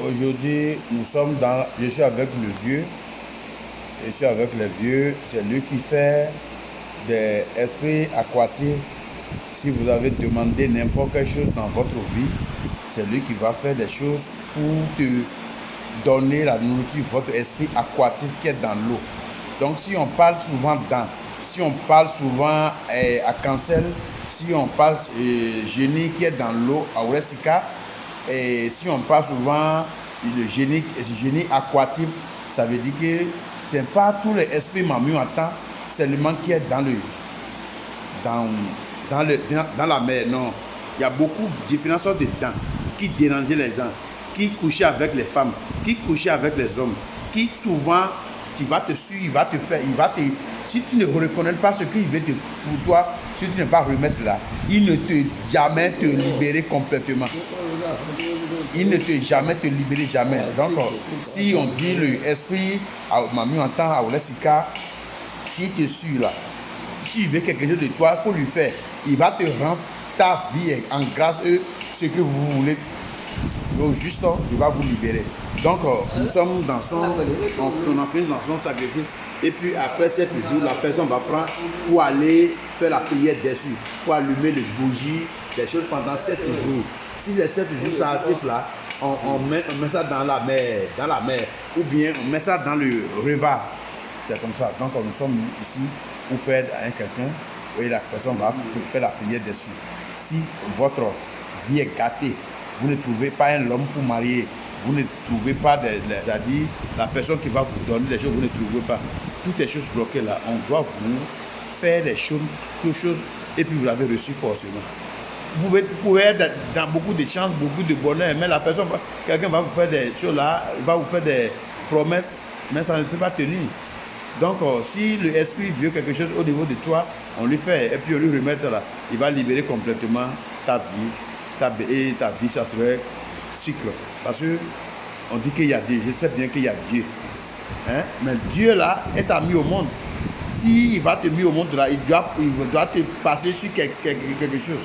Aujourd'hui, je suis avec le vieux. Je suis avec les vieux. C'est lui qui fait des esprits aquatifs. Si vous avez demandé n'importe quelle chose dans votre vie, c'est lui qui va faire des choses pour te donner la nourriture, votre esprit aquatif qui est dans l'eau. Donc si on parle souvent dents, si on parle souvent à cancel, si on parle génie qui est dans l'eau, à Oresika, et si on parle souvent de génie aquatif, ça veut dire que ce n'est pas tous les esprits mamus en temps seulement qui est dans la mer, non. Il y a beaucoup de différentes sortes de dents qui dérangeaient les gens, qui couchaient avec les femmes, qui couchaient avec les hommes, qui souvent, qui va te suivre, si tu ne reconnais pas ce qu'il veut pour toi, si tu ne vas pas remettre là, il ne te jamais te libérer complètement. Il ne te jamais te libérer jamais. Donc, si on dit l'esprit, Mami entend à Olesika, s'il te suit là, s'il veut quelque chose de toi, il faut lui faire. Il va te rendre ta vie en grâce, ce que vous voulez. Au juste, il va vous libérer. Donc, nous sommes dans on a fini dans son sacrifice. Et puis après 7 jours, la personne va prendre pour aller faire la prière dessus, pour allumer les bougies, des choses pendant 7 jours. Si c'est 7 jours, ça arrive là, on met ça dans la mer, ou bien on met ça dans le repas. C'est comme ça. Donc, nous sommes ici pour faire à quelqu'un, et la personne va faire la prière dessus. Si votre vie est gâtée, vous ne trouvez pas un homme pour marier, vous ne trouvez pas, c'est-à-dire la personne qui va vous donner les choses, vous ne trouvez pas. Toutes les choses bloquées là, on doit vous faire des choses, quelque chose, et puis vous l'avez reçu forcément. Vous pouvez être dans beaucoup de chances, beaucoup de bonheur, mais la personne, quelqu'un va vous faire des choses là, va vous faire des promesses, mais ça ne peut pas tenir. Donc, si l'esprit veut quelque chose au niveau de toi, on lui fait, et puis on lui remet là, il va libérer complètement ta vie, et ta vie, ça serait cycle. Parce que on dit qu'il y a Dieu, je sais bien qu'il y a Dieu. Hein? Mais Dieu là est mis au monde. S'il va te mettre au monde là, il doit te passer sur quelque chose.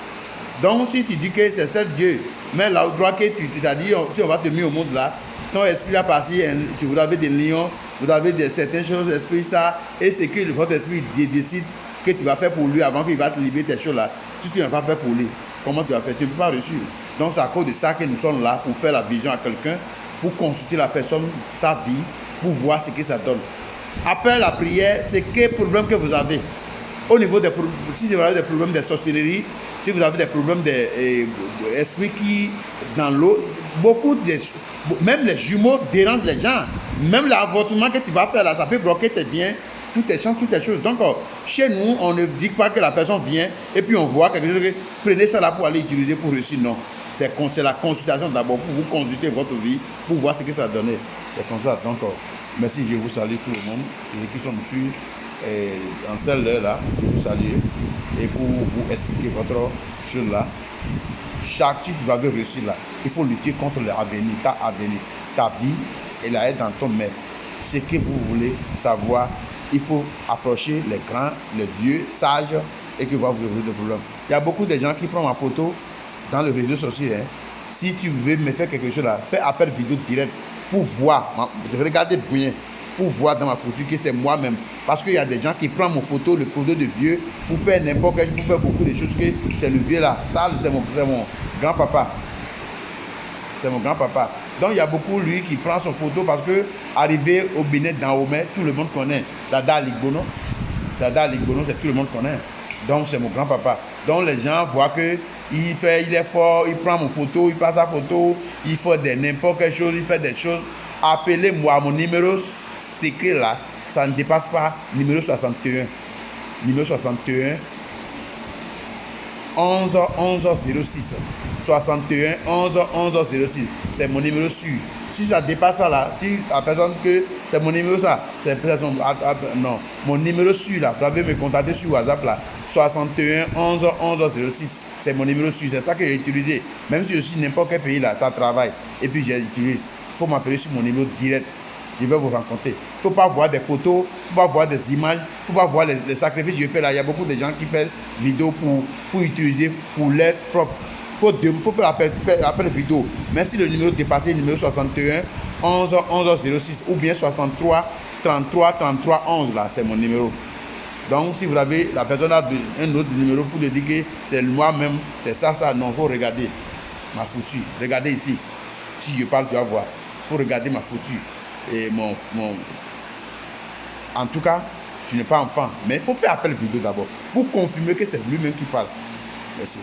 Donc si tu dis que c'est seul Dieu, mais là où que tu as dit, si on va te mettre au monde là, ton esprit va passer, vous avez des lions, vous avez certaines choses, l'esprit ça, et c'est que votre esprit décide que tu vas faire pour lui avant qu'il va te libérer tes choses là. Si tu ne vas pas faire pour lui, comment tu vas faire? Tu ne peux pas réussir. Donc c'est à cause de ça que nous sommes là pour faire la vision à quelqu'un, pour consulter la personne, sa vie, pour voir ce que ça donne. Après la prière, c'est quel problème que vous avez. Au niveau des problèmes, si vous avez des problèmes de sorcellerie, si vous avez des problèmes d'esprit qui dans l'eau, même les jumeaux dérangent les gens. Même l'avortement que tu vas faire là, ça peut bloquer tes biens, toutes tes chances, toutes tes choses. Donc, chez nous, on ne dit pas que la personne vient et puis on voit quelque chose, que prenez ça là pour aller utiliser pour réussir. Non. C'est la consultation d'abord pour vous consulter votre vie, pour voir ce que ça donne. C'est comme ça. Donc, merci, je vous salue tout le monde, ceux qui sont dessus. En celle-là, je vous salue et pour vous expliquer votre chose là. Chaque chose que vous avez reçu là, il faut lutter contre l'avenir, ta vie, elle est dans ton main. Ce que vous voulez savoir, il faut approcher les grands, les vieux, sages et que vous avez des problèmes. Il y a beaucoup de gens qui prennent ma photo dans les réseaux sociaux. Hein. Si tu veux me faire quelque chose là, fais appel vidéo direct pour voir. Regardez bien. Pour voir dans ma photo que c'est moi-même. Parce qu'il y a des gens qui prennent mon photo, le photo de vieux, pour faire n'importe quoi, pour faire beaucoup de choses que c'est le vieux là. Ça, c'est mon grand-papa. C'est mon grand-papa. Donc il y a beaucoup lui qui prend son photo parce que arrivé au Bénin dans Omé, tout le monde connaît. Dada Ligbono, c'est tout le monde connaît. Donc c'est mon grand-papa. Donc les gens voient que il est fort, il prend mon photo, il passe sa photo, il fait n'importe quelle chose, il fait des choses. Appelez-moi, mon numéro secret là, ça ne dépasse pas numéro 61. Numéro 61 11 11 06. 61 11 11 06. C'est mon numéro sûr. Si ça dépasse ça là, si la personne que c'est mon numéro ça, c'est personne. Non, mon numéro sûr là, vous pouvez me contacter sur WhatsApp là. 61 11 11 06. C'est mon numéro sûr. C'est ça que j'ai utilisé. Même si je suis n'importe quel pays là, ça travaille. Et puis j'utilise. Il faut m'appeler sur mon numéro direct. je vais vous rencontrer. Il ne faut pas voir des photos, il ne faut pas voir des images, il ne faut pas voir les sacrifices que je fais là. Il y a beaucoup de gens qui font vidéo pour utiliser pour l'air propre. Il faut faire appel vidéo. Mais si le numéro dépasse le numéro 61 11 11 06 ou bien 63 33 33 11 là, c'est mon numéro. Donc si vous avez, la personne a un autre numéro pour le dire que c'est moi-même, c'est ça, non, il faut regarder ma fouture. Regardez ici. Si je parle, tu vas voir. Il faut regarder ma fouture. Et En tout cas, tu n'es pas enfant. Mais il faut faire appel vidéo d'abord pour confirmer que c'est lui-même qui parle. Merci.